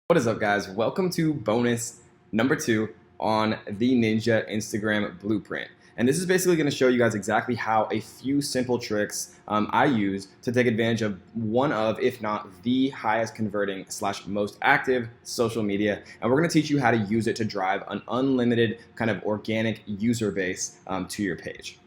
What is up, guys? Welcome to bonus number 2 on the Ninja Instagram Blueprint. And this is basically going to show you guys exactly how a few simple tricks I use to take advantage of one of, if not the highest converting / most active social media. And we're going to teach you how to use it to drive an unlimited kind of organic user base to your page.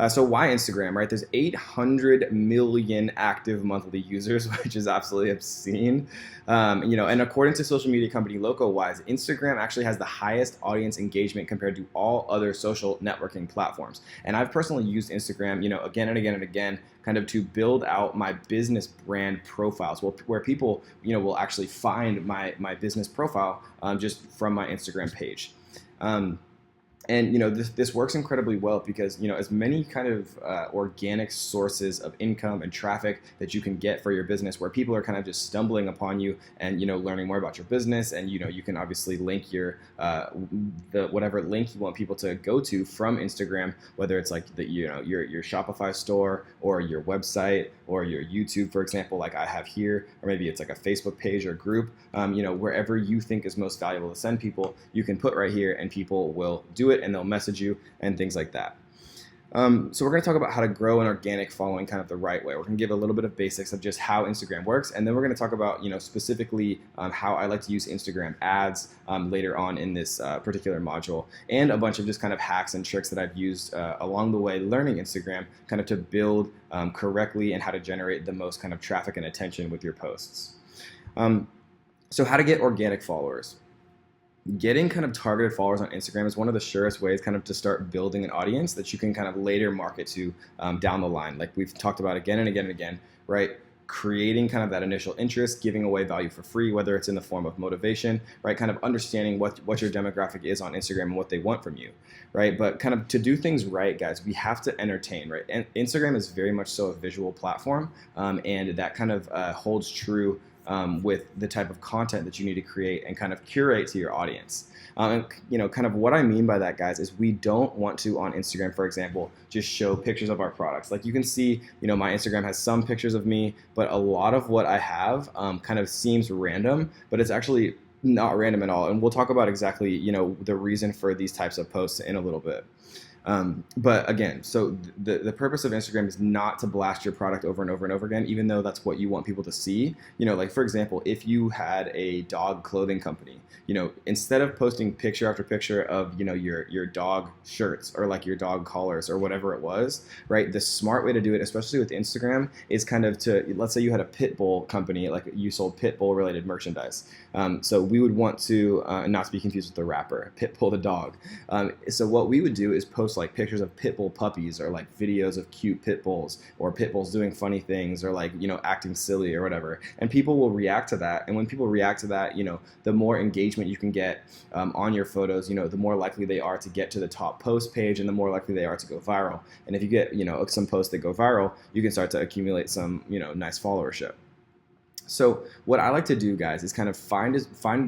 So why Instagram, right? There's 800 million active monthly users, which is absolutely obscene. And according to social media company LocoWise, Instagram actually has the highest audience engagement compared to all other social networking platforms. And I've personally used Instagram, again and again and again, kind of to build out my business brand profiles, where people, will actually find my business profile just from my Instagram page. This works incredibly well because, as many kind of organic sources of income and traffic that you can get for your business, where people are kind of just stumbling upon you and, learning more about your business. And, you can obviously link your, whatever link you want people to go to from Instagram, whether it's like your Shopify store or your website or your YouTube, for example, like I have here, or maybe it's like a Facebook page or group, wherever you think is most valuable to send people, you can put right here and people will do it and they'll message you and things like that. So we're going to talk about how to grow an organic following kind of the right way. We're going to give a little bit of basics of just how Instagram works, and then we're going to talk about specifically how I like to use Instagram ads later on in this particular module, and a bunch of just kind of hacks and tricks that I've used along the way learning Instagram kind of to build correctly and how to generate the most kind of traffic and attention with your posts. So how to get organic followers. Getting kind of targeted followers on Instagram is one of the surest ways kind of to start building an audience that you can kind of later market to down the line. Like we've talked about again and again and again, right? Creating kind of that initial interest, giving away value for free, whether it's in the form of motivation, right? Kind of understanding what your demographic is on Instagram and what they want from you, right? But kind of to do things right, guys, we have to entertain, right? And Instagram is very much so a visual platform, and that kind of holds true with the type of content that you need to create and kind of curate to your audience. Kind of what I mean by that, guys, is we don't want to, on Instagram, for example, just show pictures of our products. Like you can see, my Instagram has some pictures of me, but a lot of what I have kind of seems random, but it's actually not random at all. And we'll talk about exactly, the reason for these types of posts in a little bit. But again, so the purpose of Instagram is not to blast your product over and over and over again, even though that's what you want people to see. Like for example, if you had a dog clothing company, instead of posting picture after picture of, your dog shirts or like your dog collars or whatever it was, right? The smart way to do it, especially with Instagram, is kind of let's say you had a pit bull company, like you sold pit bull related merchandise. So we would want to, not to be confused with the rapper, pit bull the dog. So what we would do is post like pictures of pit bull puppies or like videos of cute pit bulls or pit bulls doing funny things or like, acting silly or whatever. And people will react to that. And when people react to that, the more engagement you can get on your photos, the more likely they are to get to the top post page and the more likely they are to go viral. And if you get, some posts that go viral, you can start to accumulate some, nice followership. So what I like to do, guys, is kind of find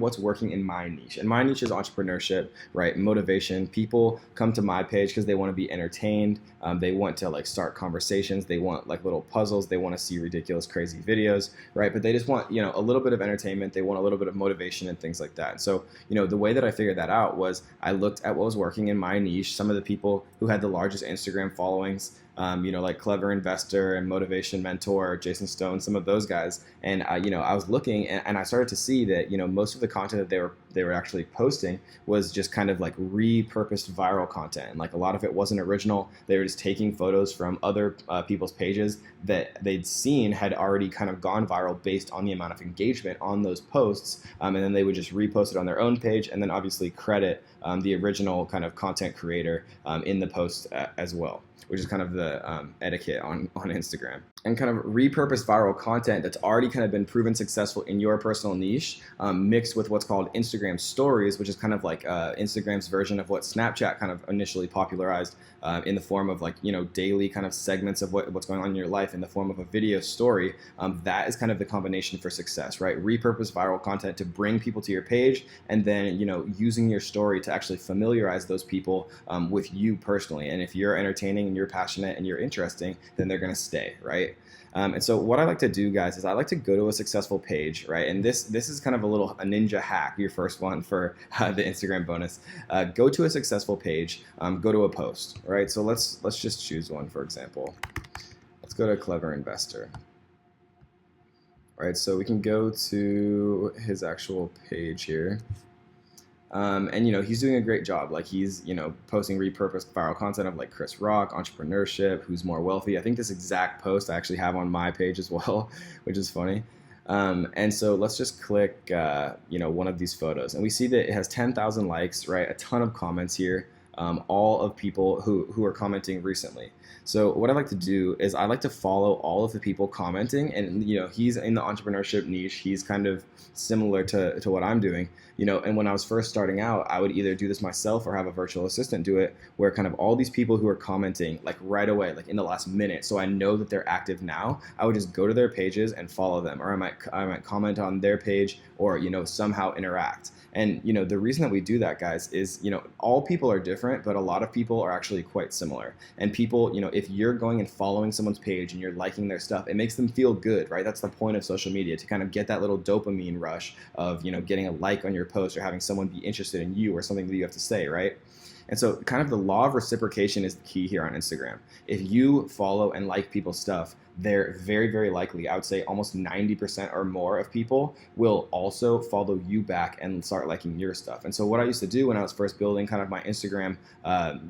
what's working in my niche. And my niche is entrepreneurship, right? Motivation. People come to my page because they want to be entertained. They want to like start conversations. They want like little puzzles. They want to see ridiculous, crazy videos, right? But they just want, a little bit of entertainment. They want a little bit of motivation and things like that. And so, the way that I figured that out was I looked at what was working in my niche. Some of the people who had the largest Instagram followings, like Clever Investor and Motivation Mentor, Jason Stone, some of those guys. And, I was looking and I started to see that, most of the content that they were actually posting was just kind of like repurposed viral content. And like a lot of it wasn't original. They were just taking photos from other people's pages that they'd seen had already kind of gone viral based on the amount of engagement on those posts. And then they would just repost it on their own page and then obviously credit the original kind of content creator in the post as well, which is kind of the etiquette on Instagram. And kind of repurpose viral content that's already kind of been proven successful in your personal niche, mixed with what's called Instagram stories, which is kind of like Instagram's version of what Snapchat kind of initially popularized in the form of like, daily kind of segments of what's going on in your life in the form of a video story. That is kind of the combination for success, right? Repurpose viral content to bring people to your page, and then, using your story to actually familiarize those people with you personally. And if you're entertaining and you're passionate and you're interesting, then they're going to stay, right? And so what I like to do, guys, is I like to go to a successful page, right? And this is kind of a ninja hack, your first one for the Instagram bonus. Go to a successful page, go to a post, right? So let's just choose one, for example. Let's go to Clever Investor. All right, so we can go to his actual page here. And he's doing a great job. Like he's posting repurposed viral content of like Chris Rock, entrepreneurship, who's more wealthy. I think this exact post I actually have on my page as well, which is funny. And so let's just click one of these photos, and we see that it has 10,000 likes, right? A ton of comments here, all of people who are commenting recently. So what I like to do is I like to follow all of the people commenting, and he's in the entrepreneurship niche. He's kind of similar to what I'm doing, and when I was first starting out, I would either do this myself or have a virtual assistant do it, where kind of all these people who are commenting like right away, like in the last minute, so I know that they're active now, I would just go to their pages and follow them, or I might comment on their page, or somehow interact. And the reason that we do that, guys, is all people are different, but a lot of people are actually quite similar. And people, if you're going and following someone's page and you're liking their stuff, it makes them feel good, right? That's the point of social media, to kind of get that little dopamine rush of getting a like on your post or having someone be interested in you or something that you have to say, right? And so kind of the law of reciprocation is the key here on Instagram. If you follow and like people's stuff, they're very, very likely, I would say almost 90% or more of people will also follow you back and start liking your stuff. And so what I used to do when I was first building kind of my Instagram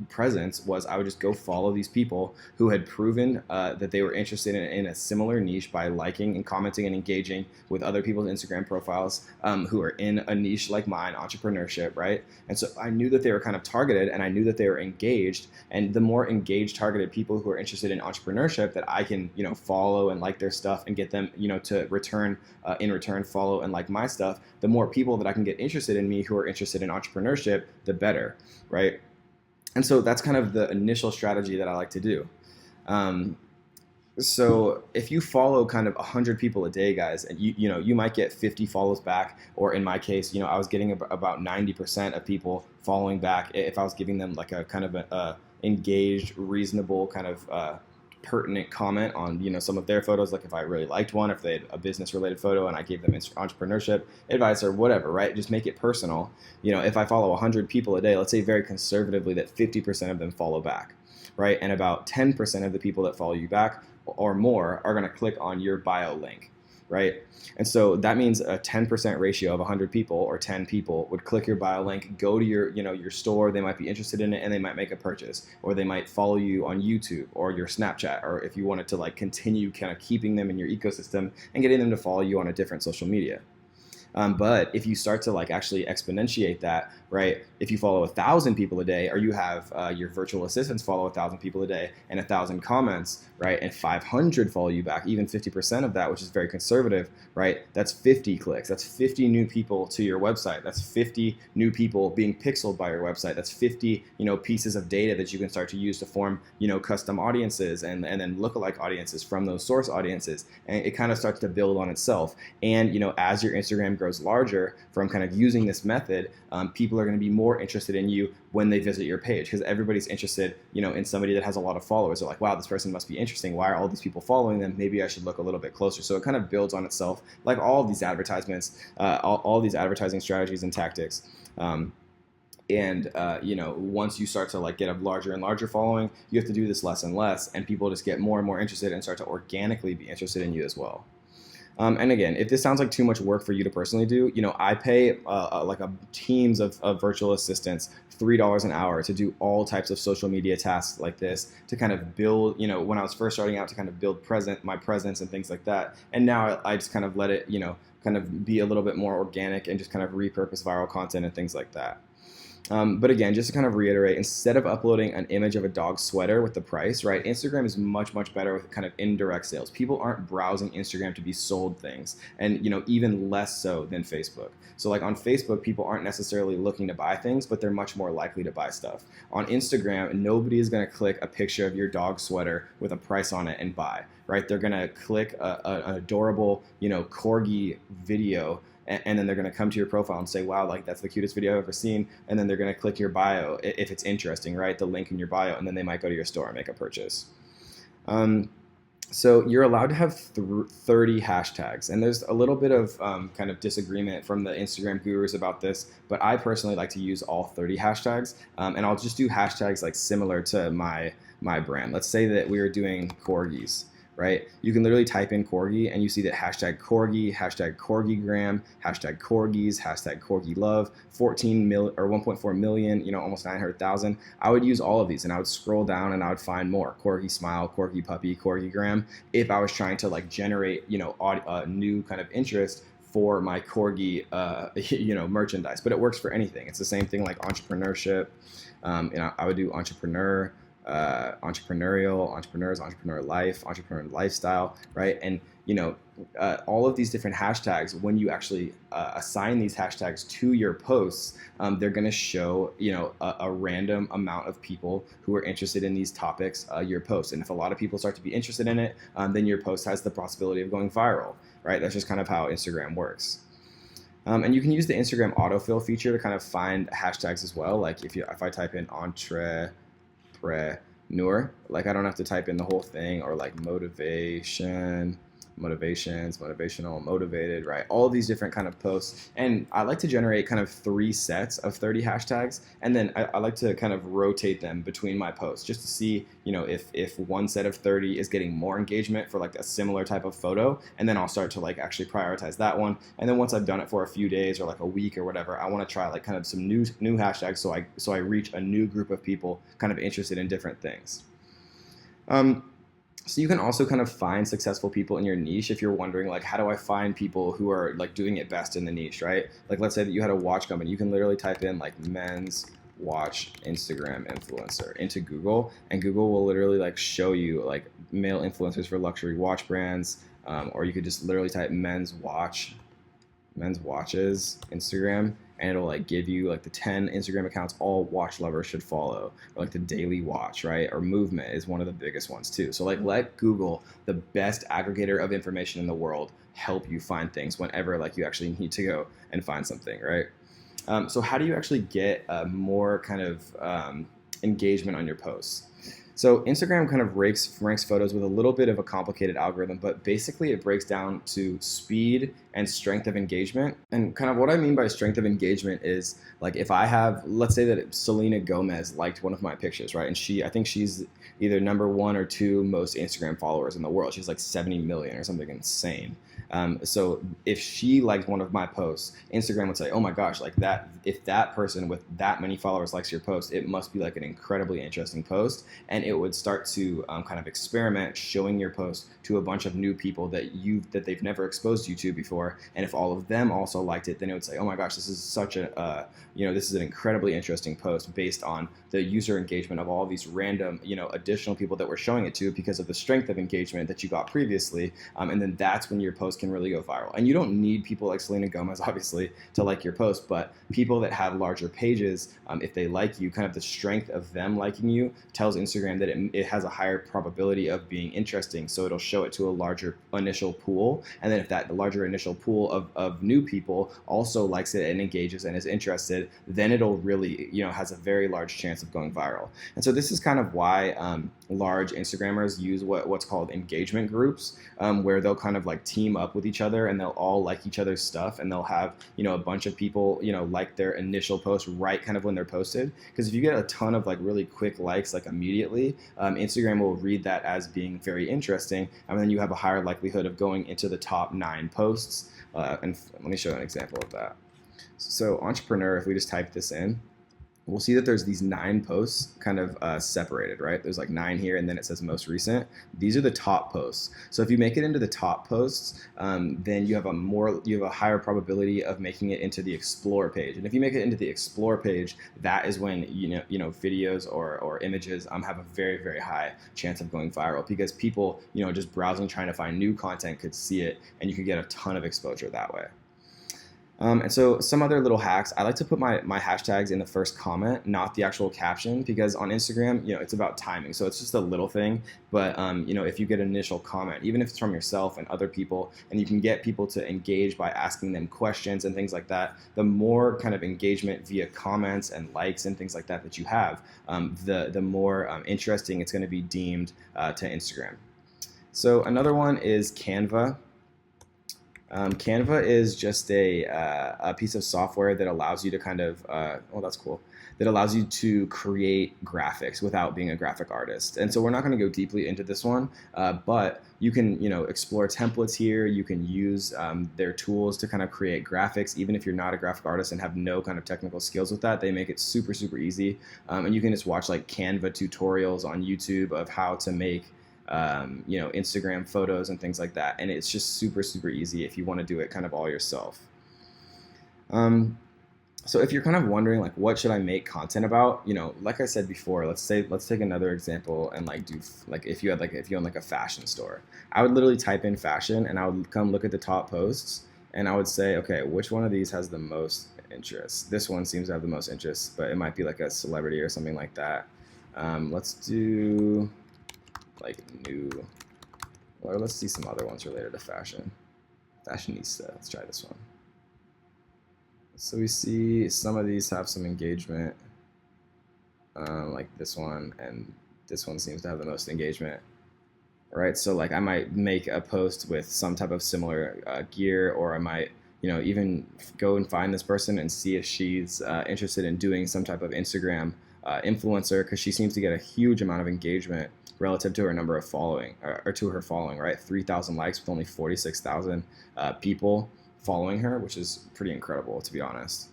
presence was I would just go follow these people who had proven that they were interested in a similar niche by liking and commenting and engaging with other people's Instagram profiles who are in a niche like mine, entrepreneurship, right? And so I knew that they were kind of targeted, and I knew that they were engaged. And the more engaged, targeted people who are interested in entrepreneurship that I can, follow and like their stuff and get them, to in return follow and like my stuff, the more people that I can get interested in me who are interested in entrepreneurship, the better, right? And so that's kind of the initial strategy that I like to do. So if you follow kind of 100 people a day, guys, and you might get 50 follows back, or in my case, I was getting about 90% of people following back if I was giving them like a kind of a engaged, reasonable kind of pertinent comment on some of their photos. Like if I really liked one, if they had a business related photo and I gave them entrepreneurship advice or whatever, right? Just make it personal. If I follow 100 people a day, let's say very conservatively that 50% of them follow back, right? And about 10% of the people that follow you back or more are going to click on your bio link, right? And so that means a 10% ratio of 100 people, or 10 people would click your bio link, go to your store, they might be interested in it, and they might make a purchase, or they might follow you on YouTube or your Snapchat, or if you wanted to like continue kind of keeping them in your ecosystem and getting them to follow you on a different social media. But if you start to like actually exponentiate that, right? If you follow 1,000 people a day, or you have your virtual assistants follow 1,000 people a day and 1,000 comments, right? And 500 follow you back, even 50% of that, which is very conservative, right? That's 50 clicks. That's 50 new people to your website. That's 50 new people being pixeled by your website. That's 50, pieces of data that you can start to use to form, custom audiences and then lookalike audiences from those source audiences. And it kind of starts to build on itself. And, as your Instagram grows larger from kind of using this method, people are going to be more interested in you when they visit your page, because everybody's interested, in somebody that has a lot of followers. They're like, wow, this person must be interesting. Why are all these people following them? Maybe I should look a little bit closer. So it kind of builds on itself, like all of these advertisements, all these advertising strategies and tactics. Once you start to like get a larger and larger following, you have to do this less and less, and people just get more and more interested and start to organically be interested in you as well. And again, if this sounds like too much work for you to personally do, I pay teams of virtual assistants $3 an hour to do all types of social media tasks like this, to kind of build, when I was first starting out, to kind of build my presence and things like that. And now I just kind of let it, kind of be a little bit more organic and just kind of repurpose viral content and things like that. But again, just to kind of reiterate, instead of uploading an image of a dog sweater with the price, right, Instagram is much, much better with kind of indirect sales. People aren't browsing Instagram to be sold things, and even less so than Facebook. So like on Facebook, people aren't necessarily looking to buy things, but they're much more likely to buy stuff. On Instagram, nobody is going to click a picture of your dog sweater with a price on it and buy, right? They're going to click an adorable, corgi video, and then they're going to come to your profile and say, wow, like that's the cutest video I've ever seen. And then they're going to click your bio if it's interesting, right? The link in your bio, and then they might go to your store and make a purchase. So you're allowed to have 30 hashtags, and there's a little bit of kind of disagreement from the Instagram gurus about this, but I personally like to use all 30 hashtags, and I'll just do hashtags like similar to my brand. Let's say that we are doing corgis, right? You can literally type in corgi and you see that hashtag corgi, hashtag corgigram, hashtag corgis, hashtag corgi love, 14 mil or 1.4 million, almost 900,000. I would use all of these and I would scroll down and I would find more corgi smile, corgi puppy, corgigram if I was trying to like generate, new kind of interest for my corgi, merchandise. But it works for anything. It's the same thing like entrepreneurship. I would do entrepreneurial, entrepreneurs, entrepreneur life, entrepreneur lifestyle, right? And all of these different hashtags, when you actually assign these hashtags to your posts, they're going to show a random amount of people who are interested in these topics your post. And if a lot of people start to be interested in it, then your post has the possibility of going viral, right? That's just kind of how Instagram works. And you can use the Instagram autofill feature to kind of find hashtags as well. Like if I type in entrepreneur, like I don't have to type in the whole thing, or like motivations, motivational, motivated, right? All of these different kind of posts. And I like to generate kind of 3 sets of 30 hashtags. And then I like to kind of rotate them between my posts just to see, if one set of 30 is getting more engagement for like a similar type of photo. And then I'll start to like actually prioritize that one. And then once I've done it for a few days or like a week or whatever, I want to try like kind of some new hashtags so I reach a new group of people kind of interested in different things. So you can also kind of find successful people in your niche if you're wondering, like, how do I find people who are like doing it best in the niche, right? Like, let's say that you had a watch company. You can literally type in like men's watch Instagram influencer into Google, and Google will literally like show you like male influencers for luxury watch brands, or you could just literally type men's watches Instagram, and it'll like give you like the 10 Instagram accounts all watch lovers should follow, or like the daily watch, right? Or movement is one of the biggest ones too. So like let Google, the best aggregator of information in the world, help you find things whenever like you actually need to go and find something, right? So how do you actually get more kind of engagement on your posts? So Instagram kind of ranks photos with a little bit of a complicated algorithm, but basically it breaks down to speed and strength of engagement. And kind of what I mean by strength of engagement is like if I have, let's say that Selena Gomez liked one of my pictures, right? And I think she's either number 1 or 2 most Instagram followers in the world. She's like 70 million or something insane. So if she liked one of my posts, Instagram would say, oh my gosh, like that, if that person with that many followers likes your post, it must be like an incredibly interesting post. And it would start to kind of experiment showing your post to a bunch of new people that they've never exposed you to before. And if all of them also liked it, then it would say, oh my gosh, this is such this is an incredibly interesting post based on the user engagement of all these random, additional people that we're showing it to because of the strength of engagement that you got previously. And then that's when your post can really go viral. And you don't need people like Selena Gomez, obviously, to like your post, but people that have larger pages, if they like you, kind of the strength of them liking you tells Instagram that it has a higher probability of being interesting. So it'll show it to a larger initial pool. And then if that larger initial pool of new people also likes it and engages and is interested, then it'll really, has a very large chance of going viral. And so this is kind of why large Instagrammers use what's called engagement groups, where they'll kind of like team up with each other and they'll all like each other's stuff, and they'll have, a bunch of people, like their initial post right kind of when they're posted. Because if you get a ton of like really quick likes like immediately, Instagram will read that as being very interesting, and then you have a higher likelihood of going into the top 9 posts. And let me show an example of that. So entrepreneur, if we just type this in, we'll see that there's these 9 posts kind of separated, right? There's like 9 here, and then it says most recent. These are the top posts. So if you make it into the top posts, then you have a higher probability of making it into the explore page. And if you make it into the explore page, that is when videos or images have a very, very high chance of going viral, because people just browsing trying to find new content could see it, and you could get a ton of exposure that way. And so some other little hacks, I like to put my hashtags in the first comment, not the actual caption, because on Instagram, it's about timing. So it's just a little thing. But, if you get an initial comment, even if it's from yourself and other people, and you can get people to engage by asking them questions and things like that, the more kind of engagement via comments and likes and things like that you have, the more interesting it's going to be deemed to Instagram. So another one is Canva. Canva is just a piece of software that allows you to kind of, oh, that's cool, that allows you to create graphics without being a graphic artist. And so we're not going to go deeply into this one, but you can, explore templates here. You can use their tools to kind of create graphics, even if you're not a graphic artist and have no kind of technical skills with that. They make it super, super easy. And you can just watch like Canva tutorials on YouTube of how to make Instagram photos and things like that. And it's just super, super easy if you want to do it kind of all yourself. So if you're kind of wondering like, what should I make content about? Like I said before, let's take another example and like do like if you own like a fashion store, I would literally type in fashion and I would come look at the top posts and I would say, okay, which one of these has the most interest? This one seems to have the most interest, but it might be like a celebrity or something like that. Let's do like new, or let's see some other ones related to fashion. Fashionista, let's try this one. So we see some of these have some engagement, like this one, and this one seems to have the most engagement, right? So like I might make a post with some type of similar gear, or I might, even go and find this person and see if she's interested in doing some type of Instagram influencer, because she seems to get a huge amount of engagement relative to her number of following, or to her following, right? 3,000 likes with only 46,000 people following her, which is pretty incredible, to be honest.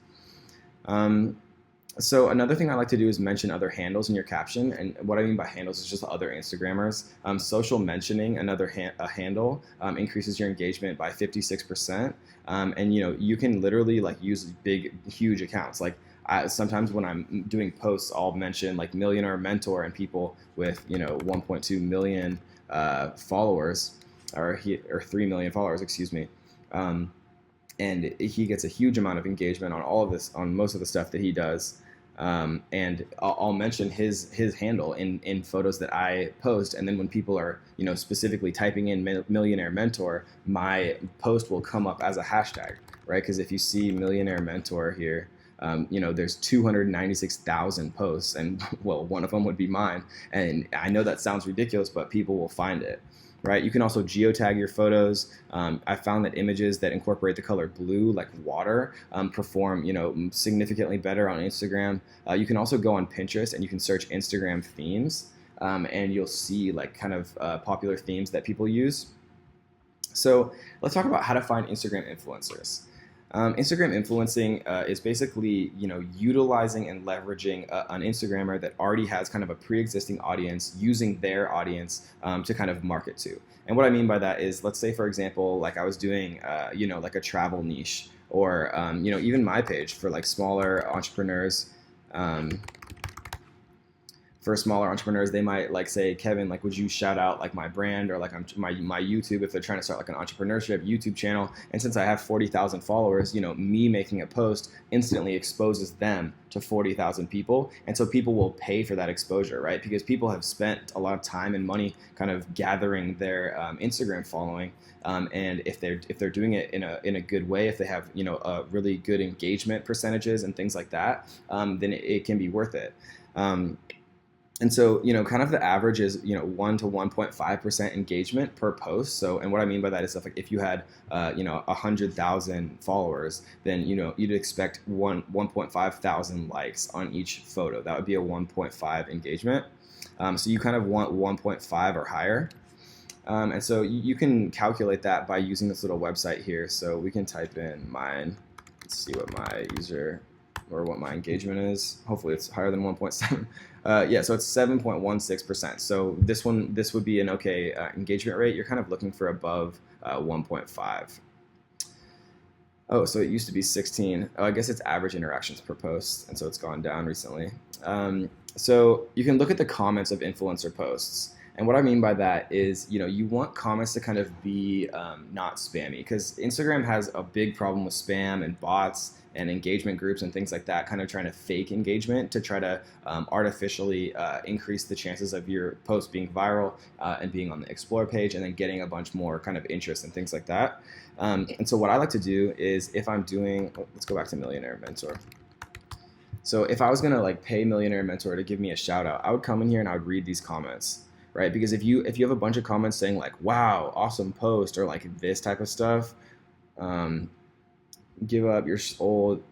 So another thing I like to do is mention other handles in your caption, and what I mean by handles is just other Instagrammers. Social mentioning another handle increases your engagement by 56%, and you can literally like use big, huge accounts. Like sometimes when I'm doing posts, I'll mention like millionaire mentor and people with 1.2 million followers, or 3 million followers, excuse me. And he gets a huge amount of engagement on all of this, on most of the stuff that he does. And I'll mention his handle in photos that I post, and then when people are specifically typing in millionaire mentor, my post will come up as a hashtag, right? Because if you see millionaire mentor here, there's 296,000 posts, and well, one of them would be mine. And I know that sounds ridiculous, but people will find it. Right? You can also geotag your photos. I found that images that incorporate the color blue, like water, perform significantly better on Instagram. You can also go on Pinterest and you can search Instagram themes, and you'll see like kind of popular themes that people use. So let's talk about how to find Instagram influencers. Instagram influencing is basically, utilizing and leveraging an Instagrammer that already has kind of a pre-existing audience, using their audience to kind of market to. And what I mean by that is, let's say, for example, like I was doing, like a travel niche, or, even my page for like smaller entrepreneurs. For smaller entrepreneurs, they might like say, Kevin, like, would you shout out like my brand or like my YouTube if they're trying to start like an entrepreneurship YouTube channel? And since I have 40,000 followers, me making a post instantly exposes them to 40,000 people. And so people will pay for that exposure, right? Because people have spent a lot of time and money kind of gathering their Instagram following. And if they're doing it in a good way, if they have a really good engagement percentages and things like that, then it can be worth it. And so, kind of the average is, 1 to 1.5% engagement per post. So, and what I mean by that is stuff like if you had, 100,000 followers, then, you'd expect 1.5 thousand likes on each photo. That would be a 1.5 engagement. So you kind of want 1.5 or higher. And so you can calculate that by using this little website here. So we can type in mine. Let's see what my user or what my engagement is. Hopefully it's higher than 1.7. Yeah, so it's 7.16%. So this would be an okay engagement rate. You're kind of looking for above 1.5. Oh, so it used to be 16. Oh, I guess it's average interactions per post, and so it's gone down recently. So you can look at the comments of influencer posts. And what I mean by that is, you want comments to kind of be not spammy, because Instagram has a big problem with spam and bots and engagement groups and things like that, kind of trying to fake engagement to try to artificially increase the chances of your post being viral and being on the Explore page, and then getting a bunch more kind of interest and things like that. And so what I like to do is, if I'm doing, let's go back to Millionaire Mentor. So if I was gonna like pay Millionaire Mentor to give me a shout out, I would come in here and I would read these comments. right? Because if you have a bunch of comments saying like, wow, awesome post, or like this type of stuff, give up your old,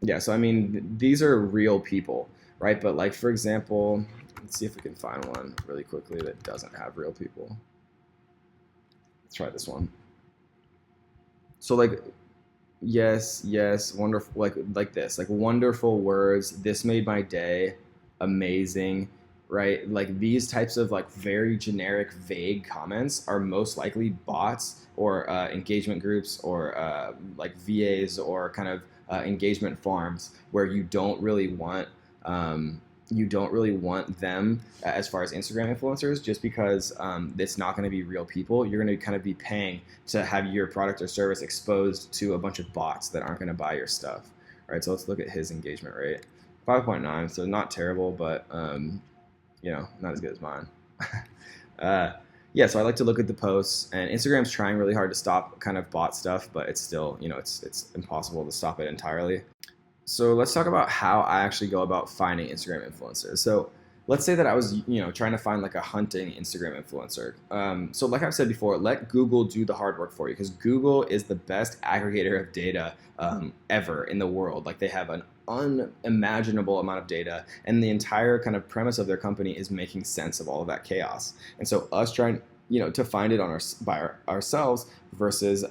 yeah. So I mean, these are real people, right? But like, for example, let's see if we can find one really quickly that doesn't have real people. Let's try this one. So like, yes, yes, wonderful, like this, like wonderful words. This made my day. Amazing, right? Like these types of like very generic, vague comments are most likely bots or engagement groups or like VAs or kind of engagement farms where you don't really want them as far as Instagram influencers, just because it's not going to be real people. You're going to kind of be paying to have your product or service exposed to a bunch of bots that aren't going to buy your stuff. All right, so let's look at his engagement rate. 5.9, so not terrible, but not as good as mine. Yeah, so I like to look at the posts, and Instagram's trying really hard to stop kind of bot stuff, but it's still, it's impossible to stop it entirely. So let's talk about how I actually go about finding Instagram influencers. So let's say that I was, trying to find like a hunting Instagram influencer. So like I've said before, let Google do the hard work for you, because Google is the best aggregator of data ever in the world. Like they have an unimaginable amount of data, and the entire kind of premise of their company is making sense of all of that chaos. And so us trying, to find it by ourselves versus,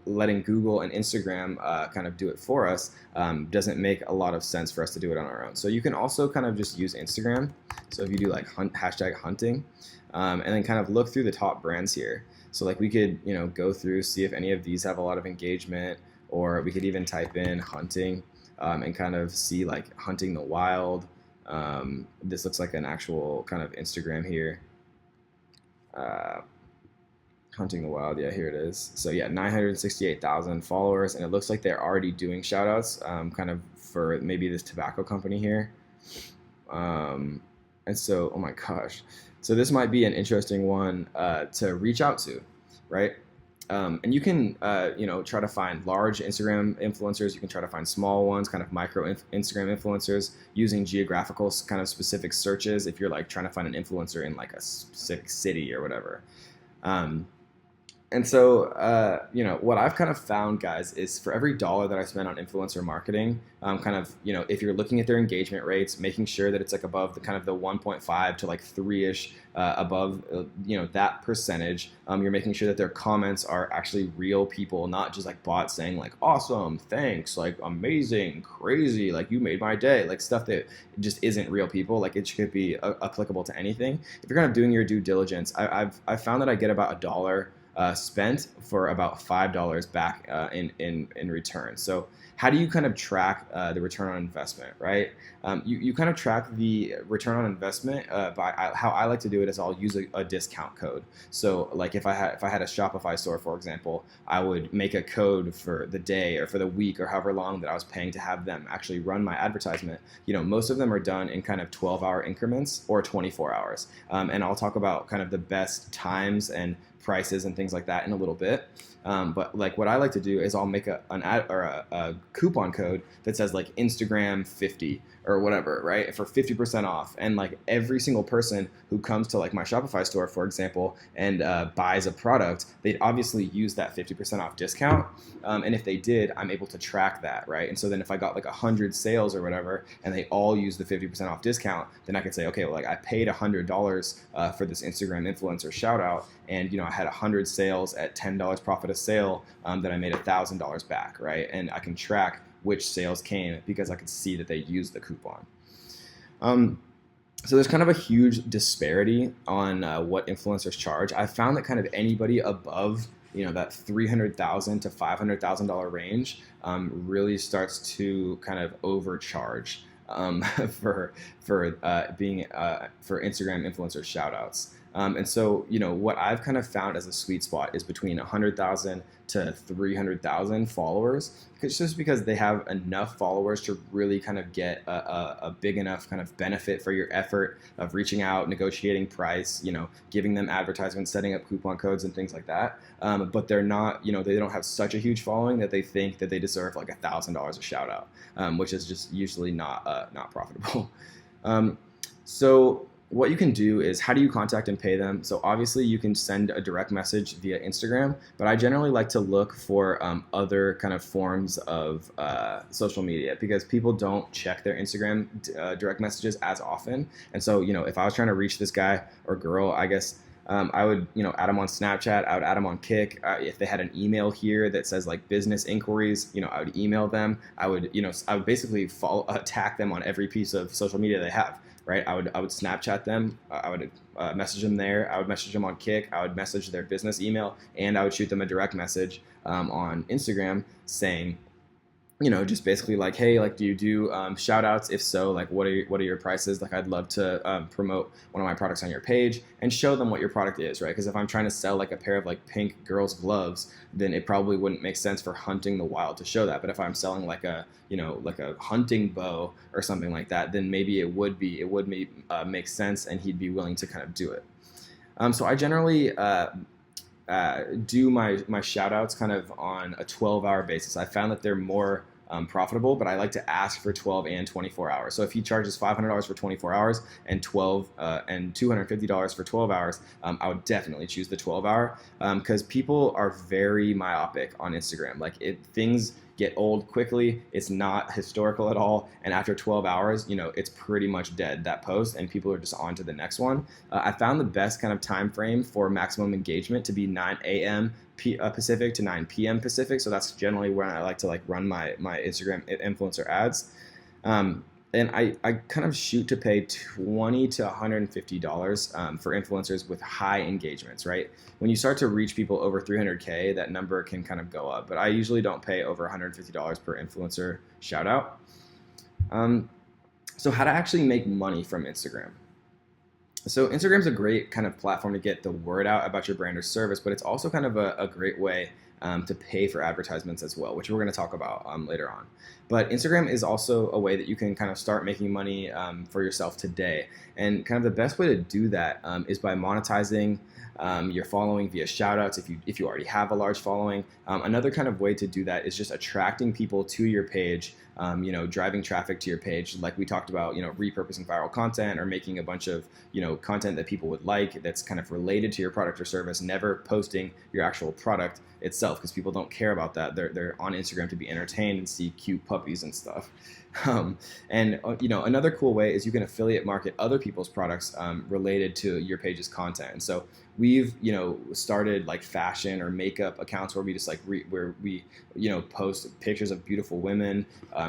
letting Google and Instagram kind of do it for us doesn't make a lot of sense for us to do it on our own. So you can also kind of just use Instagram. So if you do like hashtag hunting, and then kind of look through the top brands here. So like we could, go through, see if any of these have a lot of engagement, or we could even type in hunting and kind of see like hunting the wild. This looks like an actual kind of Instagram here. Hunting the Wild, yeah, here it is. So yeah, 968,000 followers, and it looks like they're already doing shout outs kind of for maybe this tobacco company here. And so, oh my gosh. So this might be an interesting one to reach out to, right? And you can, try to find large Instagram influencers. You can try to find small ones, kind of micro Instagram influencers, using geographical kind of specific searches if you're like trying to find an influencer in like a specific city or whatever. And so, what I've kind of found, guys, is for every dollar that I spend on influencer marketing, if you're looking at their engagement rates, making sure that it's like above the kind of the 1.5 to like 3-ish above, that percentage, you're making sure that their comments are actually real people, not just like bots saying like, awesome, thanks, like amazing, crazy, like you made my day, like stuff that just isn't real people. Like it should be applicable to anything. If you're kind of doing your due diligence, I've found that I get about $1 spent for about $5 back in return. So how do you kind of track the return on investment, right? You kind of track the return on investment by how I like to do it is I'll use a discount code. So like if I had a Shopify store, for example, I would make a code for the day or for the week or however long that I was paying to have them actually run my advertisement. Most of them are done in kind of 12-hour increments or 24 hours. And I'll talk about kind of the best times and prices and things like that in a little bit. But like what I like to do is I'll make an ad or a coupon code that says like Instagram 50 or whatever, right? For 50% off. And like every single person who comes to like my Shopify store, for example, and buys a product, they'd obviously use that 50% off discount. And if they did, I'm able to track that, right? And so then if I got like 100 sales or whatever, and they all use the 50% off discount, then I could say, okay, well, like I paid $100 for this Instagram influencer shout out, and I had 100 sales at $10 profit a sale, that I made $1,000 back, right? And I can track which sales came because I could see that they used the coupon. So there's kind of a huge disparity on what influencers charge. I found that kind of anybody above that $300,000 to $500,000 range really starts to kind of overcharge for Instagram influencer shout outs. And so, what I've kind of found as a sweet spot is between 100,000 to 300,000 followers, just because they have enough followers to really kind of get a big enough kind of benefit for your effort of reaching out, negotiating price, giving them advertisements, setting up coupon codes and things like that. But they're not, they don't have such a huge following that they think that they deserve like $1,000 a shout out, which is just usually not profitable. So what you can do is, how do you contact and pay them? So obviously you can send a direct message via Instagram, but I generally like to look for other kind of forms of social media, because people don't check their Instagram direct messages as often. And so, if I was trying to reach this guy or girl, I guess I would, add them on Snapchat. I would add them on Kick. If they had an email here that says like business inquiries, I would email them. I would basically attack them on every piece of social media they have. Right, I would Snapchat them. I would message them there. I would message them on Kick. I would message their business email, and I would shoot them a direct message on Instagram saying, just basically like, hey, like, do you do shout outs? If so, like, what are your prices? Like, I'd love to promote one of my products on your page, and show them what your product is, right? Because if I'm trying to sell like a pair of like pink girls gloves, then it probably wouldn't make sense for Hunting the Wild to show that. But if I'm selling like a hunting bow or something like that, then maybe it would make sense, and he'd be willing to kind of do it. So I generally do my shout outs kind of on a 12-hour basis. I found that they're more profitable, but I like to ask for 12 and 24 hours. So if he charges $500 for 24 hours and $250 for 12 hours, I would definitely choose the 12-hour, because people are very myopic on Instagram. Like, things get old quickly. It's not historical at all. And after 12 hours, it's pretty much dead, that post, and people are just on to the next one. I found the best kind of time frame for maximum engagement to be 9 a.m. Pacific to 9 p.m. Pacific. So that's generally when I like to like run my Instagram influencer ads. And I kind of shoot to pay $20 to $150 for influencers with high engagements, right? When you start to reach people over 300K, that number can kind of go up. But I usually don't pay over $150 per influencer shout out. So how to actually make money from Instagram. So Instagram's a great kind of platform to get the word out about your brand or service, but it's also kind of a great way to pay for advertisements as well, which we're going to talk about later on. But Instagram is also a way that you can kind of start making money for yourself today. And kind of the best way to do that is by monetizing your following via shoutouts if you already have a large following. Another kind of way to do that is just attracting people to your page, driving traffic to your page, like we talked about, repurposing viral content or making a bunch of, content that people would like that's kind of related to your product or service, never posting your actual product itself, because people don't care about that. They're on Instagram to be entertained and see cute puppies and stuff. Another cool way is you can affiliate market other people's products related to your page's content. And so we've, started like fashion or makeup accounts where we just like where we post pictures of beautiful women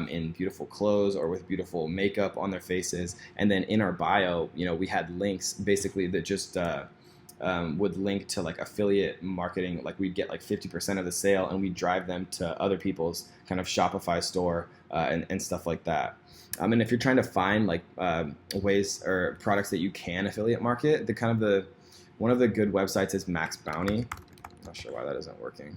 in beautiful clothes or with beautiful makeup on their faces. And then in our bio, we had links basically that just would link to like affiliate marketing. Like, we'd get like 50% of the sale, and we'd drive them to other people's kind of Shopify store and stuff like that. And if you're trying to find like ways or products that you can affiliate market, one of the good websites is Max Bounty. I'm not sure why that isn't working.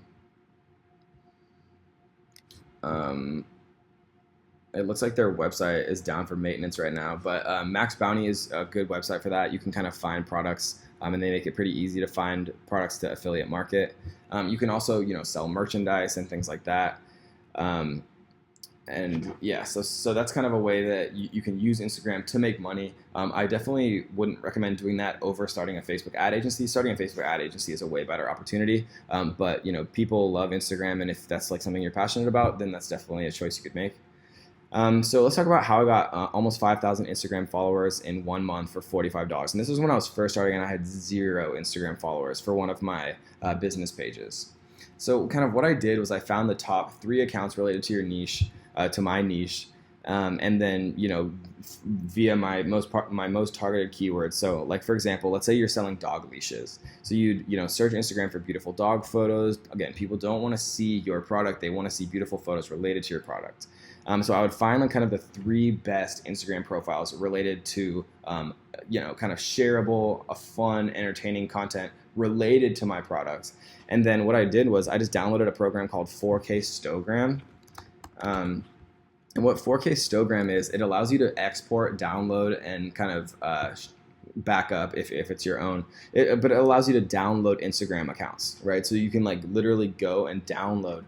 It looks like their website is down for maintenance right now, but Max Bounty is a good website for that. You can kind of find products, and they make it pretty easy to find products to affiliate market. You can also, sell merchandise and things like that. So that's kind of a way that you can use Instagram to make money. I definitely wouldn't recommend doing that over starting a Facebook ad agency. Starting a Facebook ad agency is a way better opportunity. But people love Instagram, and if that's like something you're passionate about, then that's definitely a choice you could make. So let's talk about how I got almost 5,000 Instagram followers in 1 month for $45. And this was when I was first starting, and I had 0 Instagram followers for one of my business pages. So kind of what I did was I found the top 3 accounts related to your niche, to my niche, and then via my most targeted keywords. So like, for example, let's say you're selling dog leashes. So you'd search Instagram for beautiful dog photos. Again, people don't want to see your product; they want to see beautiful photos related to your product. So I would find like kind of the 3 best Instagram profiles related to kind of shareable, fun, entertaining content related to my products. And then what I did was I just downloaded a program called 4K Stogram. And what 4K Stogram is, it allows you to export, download, and kind of back up if it's your own. But it allows you to download Instagram accounts, right? So you can like literally go and download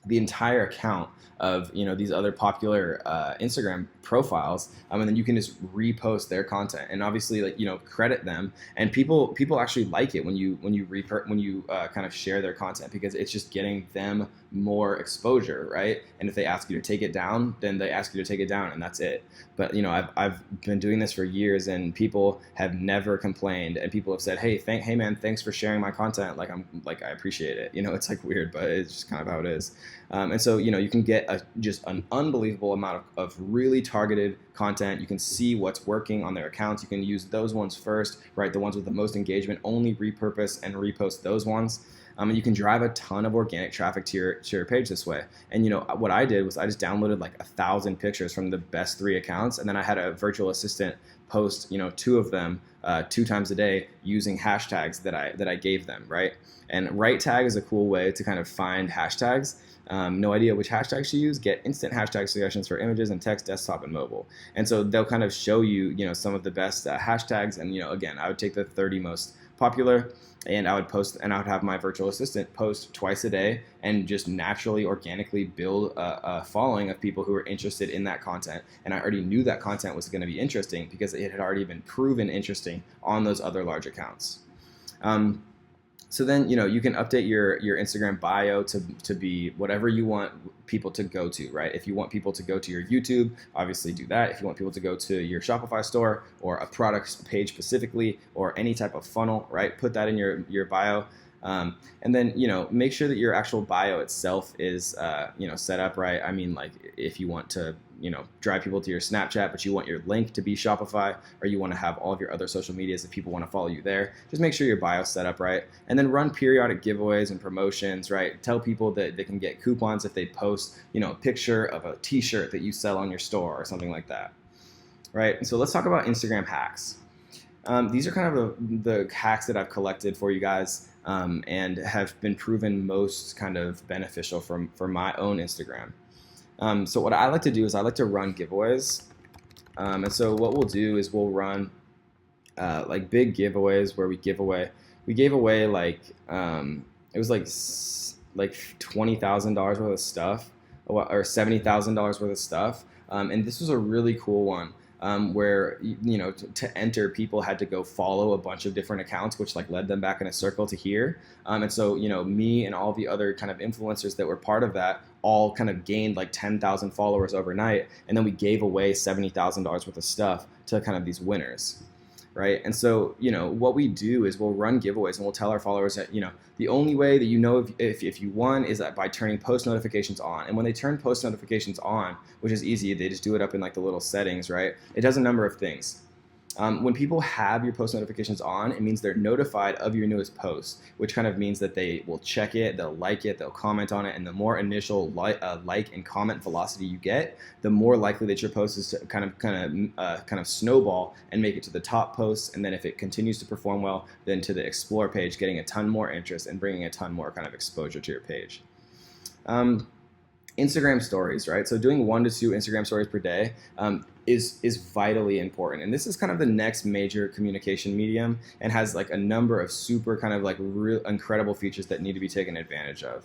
the entire account of these other popular Instagram profiles, and then you can just repost their content, and obviously like credit them, and people actually like it when you kind of share their content, because it's just getting them more exposure, right? And if they ask you to take it down, then they ask you to take it down, and that's it. But I've been doing this for years, and people have never complained, and people have said, hey man, thanks for sharing my content. I appreciate it. It's like weird, but it's just kind of how it is. And so you can get just an unbelievable amount of really targeted content. You can see what's working on their accounts. You can use those ones first, right? The ones with the most engagement, only repurpose and repost those ones. And you can drive a ton of organic traffic to your page this way. And what I did was I just downloaded like 1,000 pictures from the best 3 accounts, and then I had a virtual assistant post 2 of them 2 times a day using hashtags that I gave them, right? And right tag is a cool way to kind of find hashtags. No idea which hashtags to use, get instant hashtag suggestions for images and text, desktop, and mobile. And so they'll kind of show you some of the best hashtags. And again, I would take the 30 most popular, and I would post, and I would have my virtual assistant post twice a day, and just naturally, organically build a following of people who are interested in that content. And I already knew that content was going to be interesting because it had already been proven interesting on those other large accounts. So then, you can update your Instagram bio to be whatever you want people to go to, right? If you want people to go to your YouTube, obviously do that. If you want people to go to your Shopify store or a product page specifically, or any type of funnel, right? Put that in your bio. And then, make sure that your actual bio itself is, set up right. I mean, like if you want to, drive people to your Snapchat, but you want your link to be Shopify, or you want to have all of your other social medias if people want to follow you there, just make sure your bio's set up right. And then run periodic giveaways and promotions, right? Tell people that they can get coupons if they post, a picture of a t-shirt that you sell on your store or something like that, right? And so let's talk about Instagram hacks. These are kind of the hacks that I've collected for you guys, and have been proven most kind of beneficial for my own Instagram. So what I like to do is I like to run giveaways. And so what we'll do is we'll run like big giveaways where we gave away like it was like $20,000 worth of stuff, or $70,000 worth of stuff. And this was a really cool one. Where to enter, people had to go follow a bunch of different accounts, which like led them back in a circle to here. And so me and all the other kind of influencers that were part of that all kind of gained like 10,000 followers overnight, and then we gave away $70,000 worth of stuff to kind of these winners, right? And so what we do is we'll run giveaways, and we'll tell our followers that the only way that if you won is that by turning post notifications on. And when they turn post notifications on, which is easy, they just do it up in like the little settings, right? It does a number of things. When people have your post notifications on, it means they're notified of your newest post, which kind of means that they will check it, they'll like it, they'll comment on it, and the more initial like and comment velocity you get, the more likely that your post is to kind of snowball and make it to the top posts, and then if it continues to perform well, then to the explore page, getting a ton more interest and bringing a ton more kind of exposure to your page. Instagram stories, right? So doing 1 to 2 Instagram stories per day is vitally important. And this is kind of the next major communication medium, and has like a number of super kind of like real incredible features that need to be taken advantage of.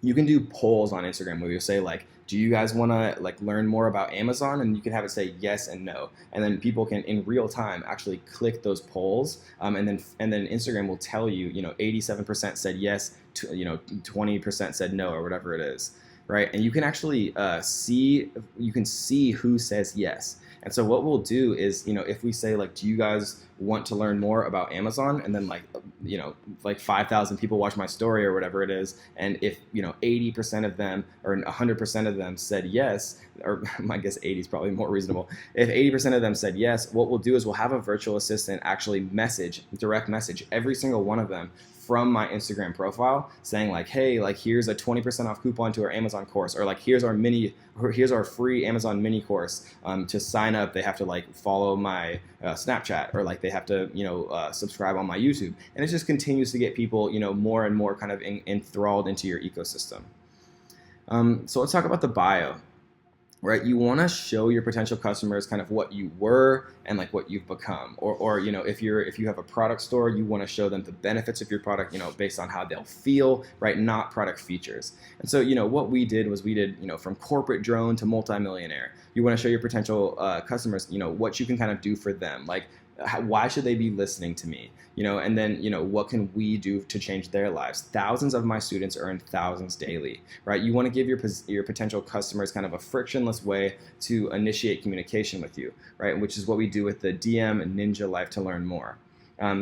You can do polls on Instagram where you'll say like, do you guys want to like learn more about Amazon? And you can have it say yes and no, and then people can in real time actually click those polls, and then Instagram will tell you 87% said yes, 20% said no, or whatever it is, right? And you can actually see who says yes. And so what we'll do is, if we say like, do you guys want to learn more about Amazon? And then like 5,000 people watch my story or whatever it is. And if, 80% of them or 100% of them said yes, or I guess 80 is probably more reasonable. If 80% of them said yes, what we'll do is we'll have a virtual assistant actually direct message every single one of them from my Instagram profile saying like, hey, like here's a 20% off coupon to our Amazon course, or like here's our free Amazon mini course. To sign up, they have to like follow my Snapchat, or like they have to subscribe on my YouTube, and it just continues to get people more and more kind of enthralled into your ecosystem. So let's talk about the bio. right? You want to show your potential customers kind of what you were and like what you've become. Or you know, if you have a product store, you want to show them the benefits of your product, you know, based on how they'll feel, right? Not product features. And so, you know, what we did was you know, from corporate drone to multimillionaire. You want to show your potential customers, you know, what you can kind of do for them. Like, why should they be listening to me? You know, and then, you know, what can we do to change their lives? Thousands of my students earn thousands daily, right? You want to give your potential customers kind of a frictionless way to initiate communication with you, right? Which is what we do with the DM Ninja Life to learn more.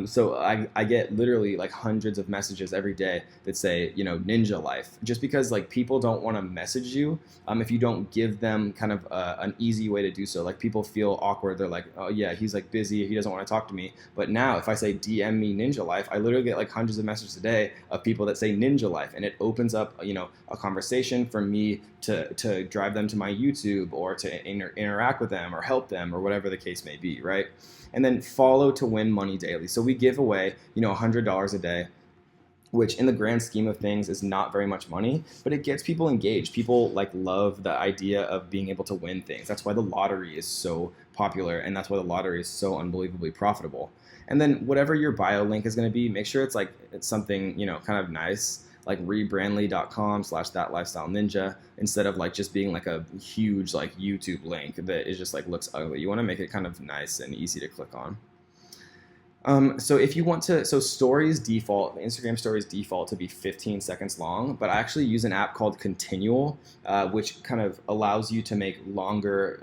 So I get literally like hundreds of messages every day that say, you know, Ninja Life, just because like people don't want to message you if you don't give them kind of an easy way to do so. Like people feel awkward. They're like, oh yeah, he's like busy. He doesn't want to talk to me. But now if I say DM me Ninja Life, I literally get like hundreds of messages a day of people that say Ninja Life, and it opens up, you know, a conversation for me to drive them to my YouTube or to interact with them or help them or whatever the case may be, right? And then follow to win money daily. So we give away, you know, $100 a day, which in the grand scheme of things is not very much money, but it gets people engaged. People like love the idea of being able to win things. That's why the lottery is so popular, and that's why the lottery is so unbelievably profitable. And then whatever your bio link is going to be, make sure it's something, you know, kind of nice, like rebrandly.com/thatlifestyleninja, instead of like just being like a huge like YouTube link that is just like looks ugly. You want to make it kind of nice and easy to click on. So if you want to, so stories default, Instagram stories default to be 15 seconds long, but I actually use an app called Continual, which kind of allows you to make longer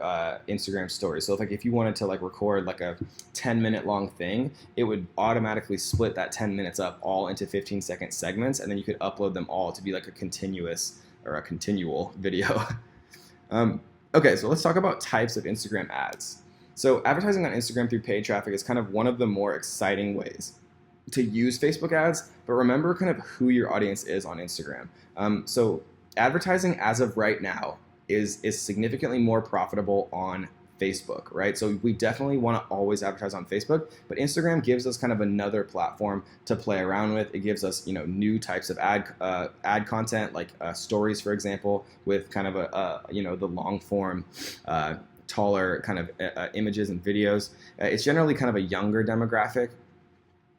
Instagram stories. So if you wanted to like record like a 10-minute long thing, it would automatically split that 10 minutes up all into 15-second segments, and then you could upload them all to be like a continuous or a continual video. Okay, so let's talk about types of Instagram ads. So advertising on Instagram through paid traffic is kind of one of the more exciting ways to use Facebook ads, but remember kind of who your audience is on Instagram. So advertising as of right now is significantly more profitable on Facebook, right? So we definitely want to always advertise on Facebook, but Instagram gives us kind of another platform to play around with. It gives us, you know, new types of ad content, like stories, for example, with kind of you know, the long form taller kind of images and videos. It's generally kind of a younger demographic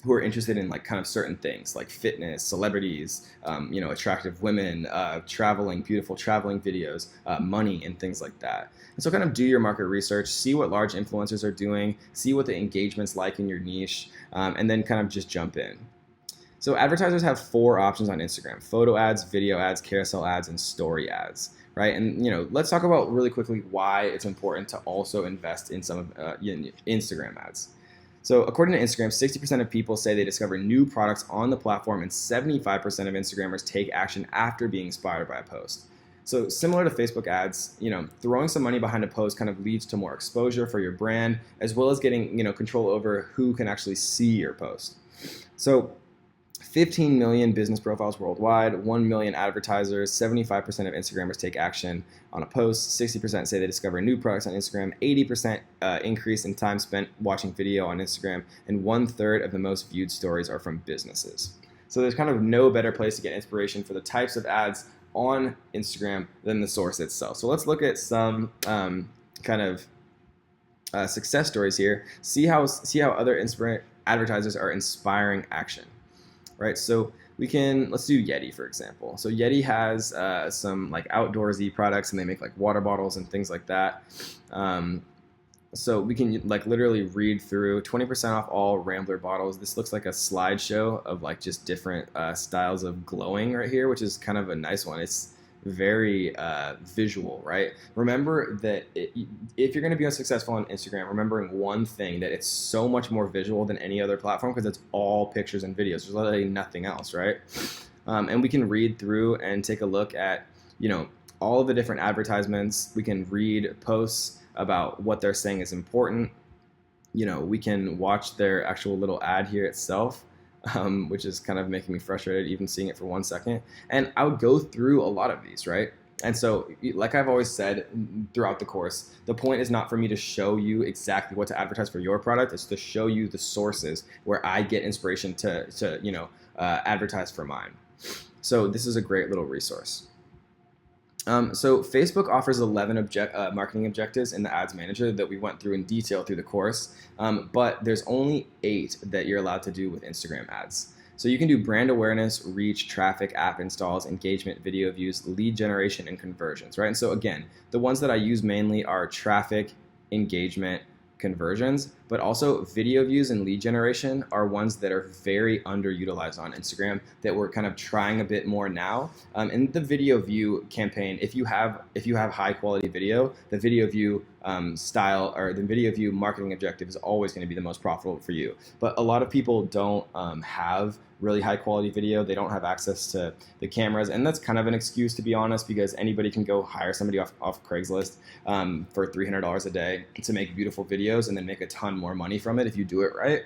who are interested in like kind of certain things like fitness, celebrities, you know, attractive women, traveling, beautiful traveling videos, money, and things like that. And so kind of do your market research, see what large influencers are doing, see what the engagement's like in your niche, and then kind of just jump in. So advertisers have 4 options on Instagram: photo ads, video ads, carousel ads, and story ads. Right, and you know, let's talk about really quickly why it's important to also invest in some of Instagram ads. So according to Instagram, 60% of people say they discover new products on the platform, and 75% of Instagrammers take action after being inspired by a post. So similar to Facebook ads, you know, throwing some money behind a post kind of leads to more exposure for your brand, as well as getting, you know, control over who can actually see your post. So 15 million business profiles worldwide, 1 million advertisers, 75% of Instagrammers take action on a post, 60% say they discover new products on Instagram, 80% increase in time spent watching video on Instagram, and 1/3 of the most viewed stories are from businesses. So there's kind of no better place to get inspiration for the types of ads on Instagram than the source itself. So let's look at some kind of success stories here. See how other advertisers are inspiring action. Right, so let's do Yeti, for example. So Yeti has some like outdoorsy products, and they make like water bottles and things like that. So we can like literally read through 20% off all Rambler bottles. This looks like a slideshow of like just different styles of glowing right here, which is kind of a nice one. It's very visual, right? Remember that if you're going to be successful on Instagram, remembering one thing, that it's so much more visual than any other platform because it's all pictures and videos. There's literally nothing else, right? And we can read through and take a look at, you know, all of the different advertisements. We can read posts about what they're saying is important. You know, we can watch their actual little ad here itself. Which is kind of making me frustrated even seeing it for 1 second. And I would go through a lot of these, right? And so, like I've always said throughout the course, the point is not for me to show you exactly what to advertise for your product. It's to show you the sources where I get inspiration to you know, advertise for mine. So this is a great little resource. So Facebook offers 11 marketing objectives in the Ads Manager that we went through in detail through the course, but there's only 8 that you're allowed to do with Instagram ads. So you can do brand awareness, reach, traffic, app installs, engagement, video views, lead generation, and conversions, right? And so again, the ones that I use mainly are traffic, engagement, conversions, but also video views and lead generation are ones that are very underutilized on Instagram that we're kind of trying a bit more now. In the video view campaign, if you have high quality video, the video view style or the video view marketing objective is always going to be the most profitable for you. But a lot of people don't have really high quality video. They don't have access to the cameras, and that's kind of an excuse, to be honest, because anybody can go hire somebody off Craigslist for $300 a day to make beautiful videos and then make a ton more money from it if you do it right.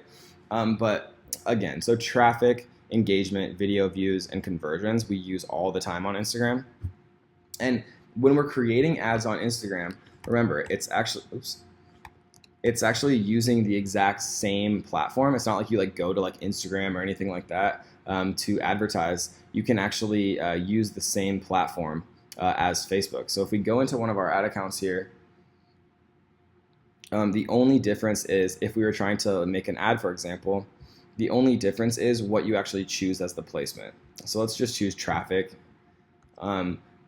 But again, so traffic, engagement, video views, and conversions we use all the time on Instagram. And when we're creating ads on Instagram, remember, it's actually using the exact same platform. It's not like you go to Instagram or anything like that to advertise. You can actually use the same platform as Facebook. So if we go into one of our ad accounts here, the only difference is if we were trying to make an ad, for example, the only difference is what you actually choose as the placement. So let's just choose traffic.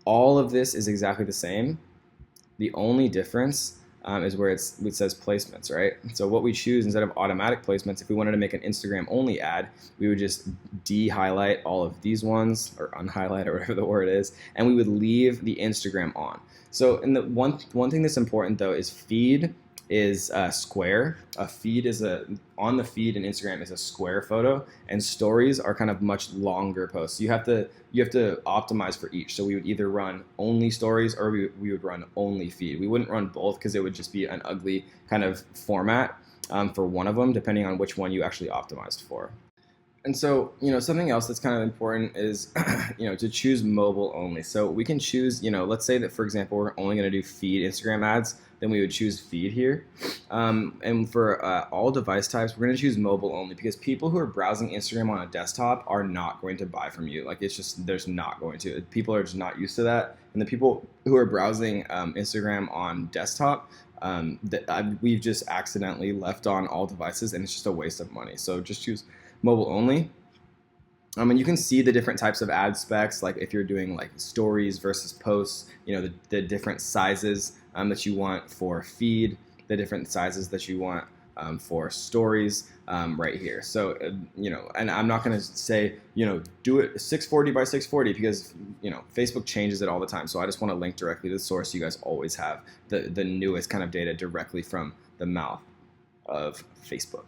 All of this is exactly the same. The only difference is where it says placements, right? So what we choose instead of automatic placements, if we wanted to make an Instagram only ad, we would just de-highlight all of these ones, or unhighlight, or whatever the word is, and we would leave the Instagram on. So and the one thing that's important though is feed is square. A feed is on the feed in Instagram is a square photo, and stories are kind of much longer posts. So you have to optimize for each. So we would either run only stories or we would run only feed. We wouldn't run both because it would just be an ugly kind of format for one of them, depending on which one you actually optimized for. And so, something else that's kind of important is, to choose mobile only. So we can choose, let's say that, for example, we're only going to do feed Instagram ads, then we would choose feed here. And for all device types, we're going to choose mobile only because people who are browsing Instagram on a desktop are not going to buy from you. There's not going to. People are just not used to that. And the people who are browsing Instagram on desktop, we've just accidentally left on all devices, and it's just a waste of money. So just choose mobile only. And you can see the different types of ad specs, like if you're doing stories versus posts, the different sizes that you want for feed, the different sizes that you want for stories right here. So, and I'm not going to say, do it 640 by 640 because, Facebook changes it all the time. So I just want to link directly to the source. You guys always have the newest kind of data directly from the mouth of Facebook.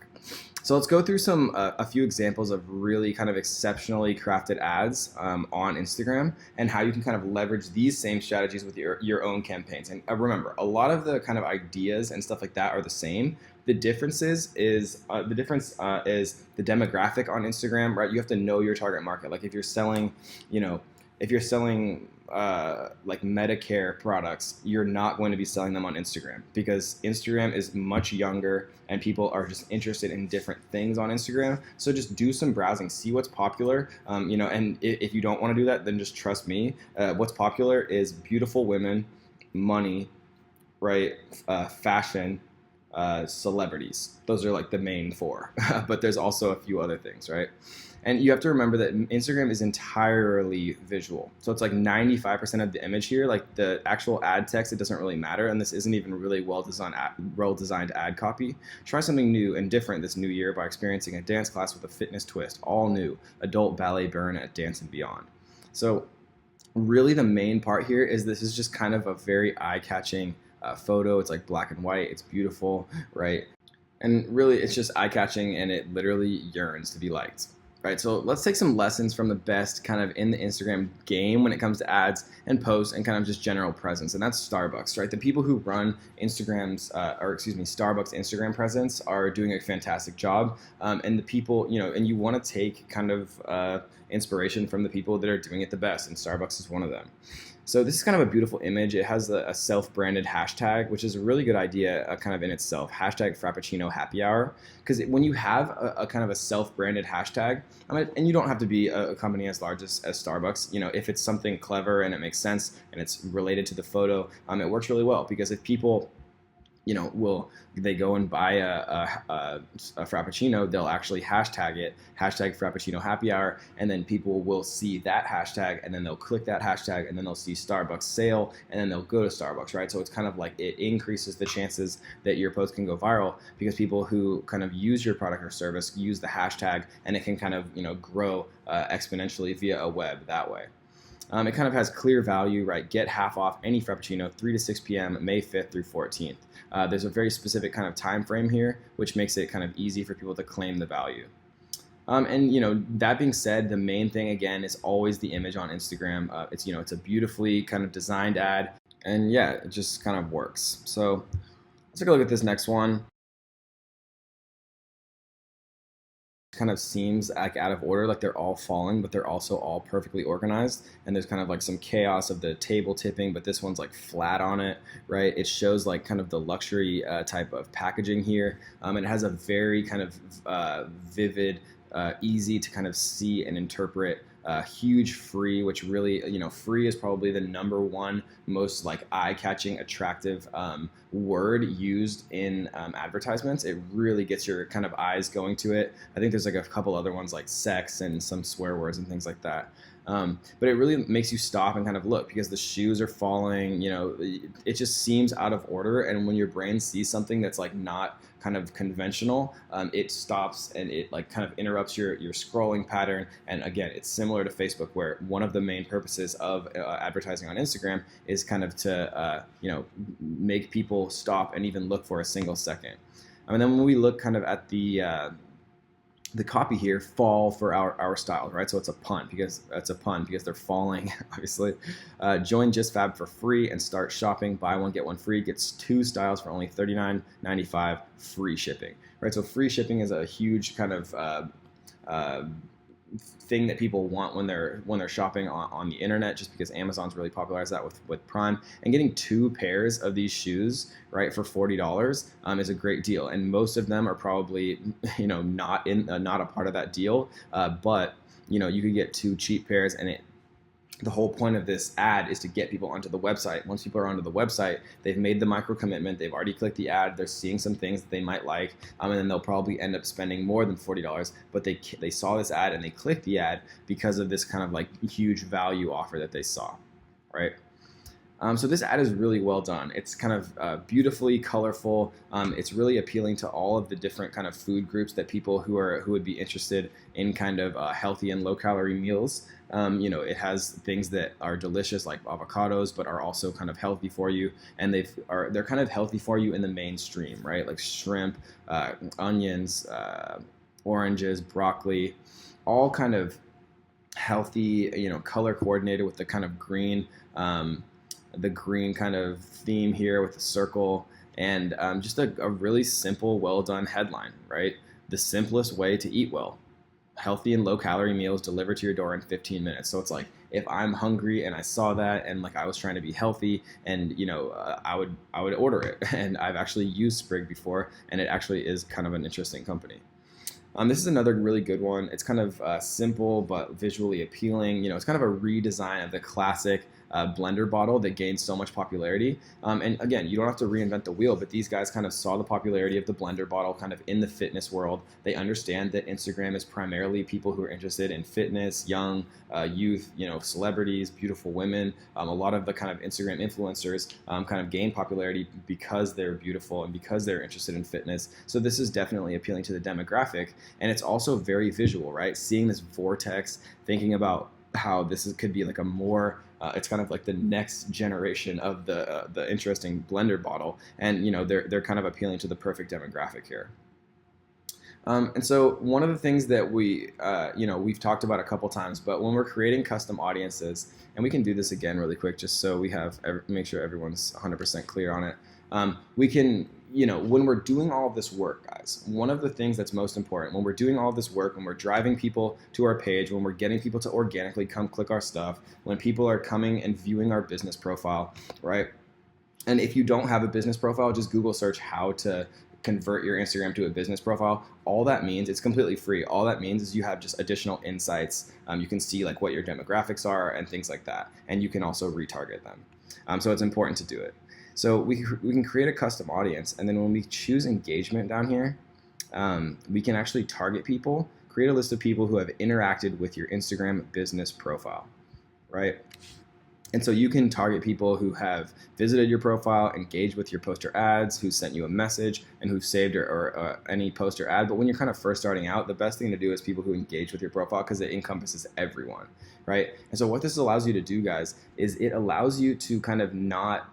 So let's go through a few examples of really kind of exceptionally crafted ads on Instagram and how you can kind of leverage these same strategies with your own campaigns. And remember, a lot of the kind of ideas and stuff like that are the same. The difference is the demographic on Instagram, right? You have to know your target market. Like if you're selling, Medicare products, you're not going to be selling them on Instagram because Instagram is much younger and people are just interested in different things on Instagram. So just do some browsing, see what's popular, and if you don't want to do that, then just trust me. What's popular is beautiful women, money, right? Fashion, celebrities. Those are the main 4, but there's also a few other things, right? And you have to remember that Instagram is entirely visual. So it's 95% of the image here, the actual ad text, it doesn't really matter. And this isn't even really well-designed ad copy. Try something new and different this new year by experiencing a dance class with a fitness twist, all new, adult ballet burn at Dance and Beyond. So really the main part here is this is just kind of a very eye-catching photo. It's black and white, it's beautiful, right? And really it's just eye-catching and it literally yearns to be liked. Right, so let's take some lessons from the best kind of in the Instagram game when it comes to ads and posts and kind of just general presence, and that's Starbucks, right? The people who run Starbucks Instagram presence are doing a fantastic job, and the people, and you want to take kind of inspiration from the people that are doing it the best, and Starbucks is one of them. So this is kind of a beautiful image. It has a self-branded hashtag, which is a really good idea kind of in itself. Hashtag Frappuccino Happy Hour. Because when you have a kind of a self-branded hashtag, and you don't have to be a company as large as Starbucks, if it's something clever and it makes sense and it's related to the photo, it works really well. Because if people will they go and buy a Frappuccino, they'll actually hashtag it, hashtag Frappuccino Happy Hour, and then people will see that hashtag, and then they'll click that hashtag, and then they'll see Starbucks sale, and then they'll go to Starbucks, right? So it's kind of like it increases the chances that your post can go viral because people who kind of use your product or service use the hashtag, and it can kind of grow exponentially via a web that way. It kind of has clear value, right? Get half off any Frappuccino 3 to 6 p.m. May 5th through 14th. There's a very specific kind of time frame here, which makes it kind of easy for people to claim the value. And that being said, the main thing again is always the image on Instagram. It's a beautifully kind of designed ad, and yeah, it just kind of works. So let's take a look at this next one. Kind of seems like out of order, like they're all falling, but they're also all perfectly organized, and there's kind of like some chaos of the table tipping, but this one's like flat on it, right? It shows like kind of the luxury type of packaging here, and it has a very kind of vivid, easy to kind of see and interpret huge free, which really, free is probably the number one most like eye-catching, attractive word used in advertisements. It really gets your kind of eyes going to it. I think there's like a couple other ones like sex and some swear words and things like that. But it really makes you stop and kind of look because the shoes are falling, it just seems out of order. And when your brain sees something that's like not kind of conventional, it stops and it like kind of interrupts your scrolling pattern. And again, it's similar to Facebook, where one of the main purposes of advertising on Instagram is kind of to make people stop and even look for a single second. And then when we look kind of at the copy here, fall for our styles, right? So it's a pun because they're falling, obviously. Join JustFab for free and start shopping. Buy one, get one free. Gets 2 styles for only $39.95, free shipping, right? So free shipping is a huge kind of thing that people want when they're shopping on the internet, just because Amazon's really popularized that with Prime. And getting 2 pairs of these shoes, right, for $40 is a great deal. And most of them are probably not a part of that deal, but you could get 2 cheap pairs, and the whole point of this ad is to get people onto the website. Once people are onto the website, they've made the micro commitment, they've already clicked the ad, they're seeing some things that they might like, and then they'll probably end up spending more than $40, but they saw this ad and they clicked the ad because of this kind of like huge value offer that they saw, right? So this ad is really well done. It's kind of beautifully colorful. It's really appealing to all of the different kind of food groups that people who would be interested in kind of healthy and low calorie meals. It has things that are delicious like avocados, but are also kind of healthy for you, and they're kind of healthy for you in the mainstream, right? Like shrimp, onions, oranges, broccoli, all kind of healthy, color coordinated with the kind of green. The green kind of theme here with the circle, and just a really simple, well-done headline, right? The simplest way to eat well. Healthy and low-calorie meals delivered to your door in 15 minutes. So it's like, if I'm hungry and I saw that and like I was trying to be healthy, and I would order it. And I've actually used Sprig before, and it actually is kind of an interesting company. This is another really good one. It's kind of simple but visually appealing. It's kind of a redesign of the classic blender bottle that gained so much popularity. And again, you don't have to reinvent the wheel, but these guys kind of saw the popularity of the blender bottle kind of in the fitness world. They understand that Instagram is primarily people who are interested in fitness, young youth, celebrities, beautiful women. A lot of the kind of Instagram influencers kind of gain popularity because they're beautiful and because they're interested in fitness. So this is definitely appealing to the demographic. And it's also very visual, right? Seeing this vortex, thinking about how could be like a more it's kind of like the next generation of the interesting blender bottle, and they're kind of appealing to the perfect demographic here. And so one of the things that we've talked about a couple times, but when we're creating custom audiences, and we can do this again really quick just so we make sure everyone's 100% clear on it. We can when we're doing all of this work, guys, one of the things that's most important when we're doing all of this work, when we're driving people to our page, when we're getting people to organically come click our stuff, when people are coming and viewing our business profile, right? And if you don't have a business profile, just Google search how to convert your Instagram to a business profile. All that means, it's completely free. All that means is you have just additional insights. You can see like what your demographics are and things like that. And you can also retarget them. So it's important to do it. So we can create a custom audience, and then when we choose engagement down here, we can actually target people, create a list of people who have interacted with your Instagram business profile, right? And so you can target people who have visited your profile, engaged with your post or ads, who sent you a message, and who've saved or any post or ad. But when you're kind of first starting out, the best thing to do is people who engage with your profile, because it encompasses everyone, right? And so what this allows you to do, guys, is it allows you to kind of not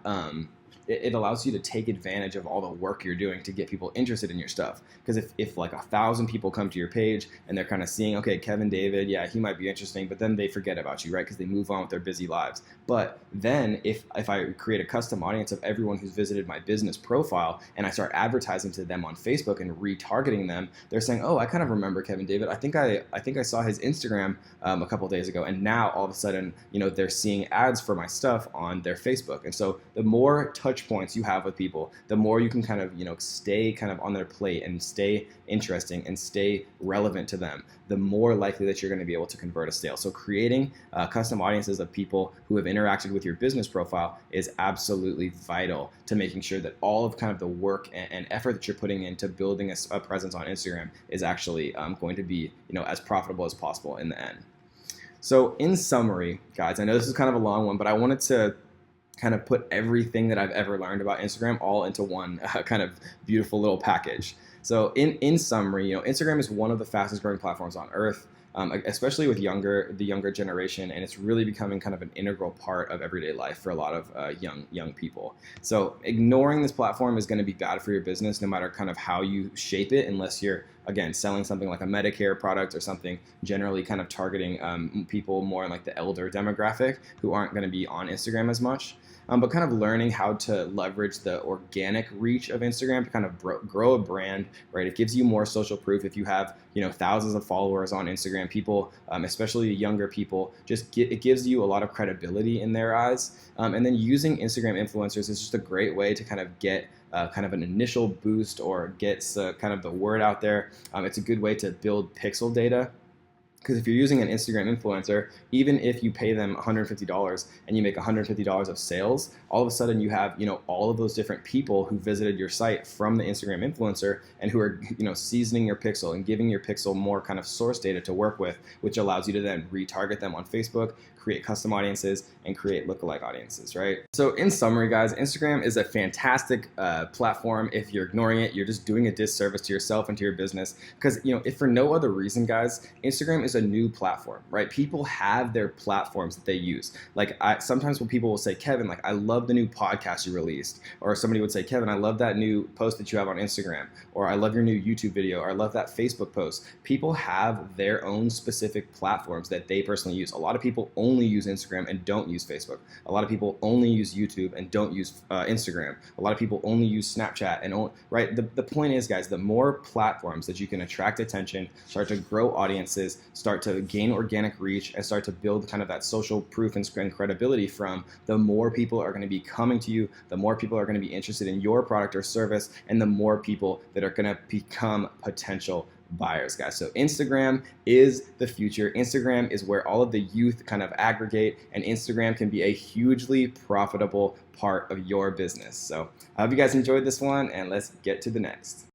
it allows you to take advantage of all the work you're doing to get people interested in your stuff. Because if like 1,000 people come to your page and they're kind of seeing, okay, Kevin David, yeah, he might be interesting, but then they forget about you, right? Because they move on with their busy lives. But then if I create a custom audience of everyone who's visited my business profile and I start advertising to them on Facebook and retargeting them, they're saying, oh, I kind of remember Kevin David. I think I saw his Instagram a couple days ago, and now all of a sudden, they're seeing ads for my stuff on their Facebook. And so the more touch points you have with people, the more you can kind of stay kind of on their plate and stay interesting and stay relevant to them, the more likely that you're going to be able to convert a sale. So creating custom audiences of people who have interacted with your business profile is absolutely vital to making sure that all of kind of the work and effort that you're putting into building a presence on Instagram is actually going to be as profitable as possible in the end. So in summary, guys, I know this is kind of a long one, but I wanted to kind of put everything that I've ever learned about Instagram all into one kind of beautiful little package. So in summary, Instagram is one of the fastest growing platforms on earth, especially with the younger generation, and it's really becoming kind of an integral part of everyday life for a lot of young people. So ignoring this platform is going to be bad for your business, no matter kind of how you shape it, unless you're, again, selling something like a Medicare product or something generally kind of targeting people more in like the elder demographic who aren't going to be on Instagram as much. But kind of learning how to leverage the organic reach of Instagram to kind of grow a brand, right? It gives you more social proof. If you have, thousands of followers on Instagram, people, especially younger people, it gives you a lot of credibility in their eyes. And then using Instagram influencers is just a great way to kind of get kind of an initial boost or get kind of the word out there. It's a good way to build pixel data. Because if you're using an Instagram influencer, even if you pay them $150 and you make $150 of sales, all of a sudden you have, all of those different people who visited your site from the Instagram influencer and who are, seasoning your pixel and giving your pixel more kind of source data to work with, which allows you to then retarget them on Facebook, create custom audiences, and create lookalike audiences, right? So in summary, guys, Instagram is a fantastic platform. If you're ignoring it, you're just doing a disservice to yourself and to your business. Because, if for no other reason, guys, Instagram is a new platform, right? People have their platforms that they use. Like sometimes when people will say, Kevin, like, I love the new podcast you released. Or somebody would say, Kevin, I love that new post that you have on Instagram. Or I love your new YouTube video. Or I love that Facebook post. People have their own specific platforms that they personally use. A lot of people only use Instagram and don't use Facebook. A lot of people only use YouTube and don't use Instagram. A lot of people only use Snapchat right? The point is, guys, the more platforms that you can attract attention, start to grow audiences, start to gain organic reach, and start to build kind of that social proof and credibility from, the more people are going to be coming to you, the more people are going to be interested in your product or service, and the more people that are going to become potential buyers, guys. So Instagram is the future. Instagram is where all of the youth kind of aggregate, and Instagram can be a hugely profitable part of your business. So I hope you guys enjoyed this one, and let's get to the next.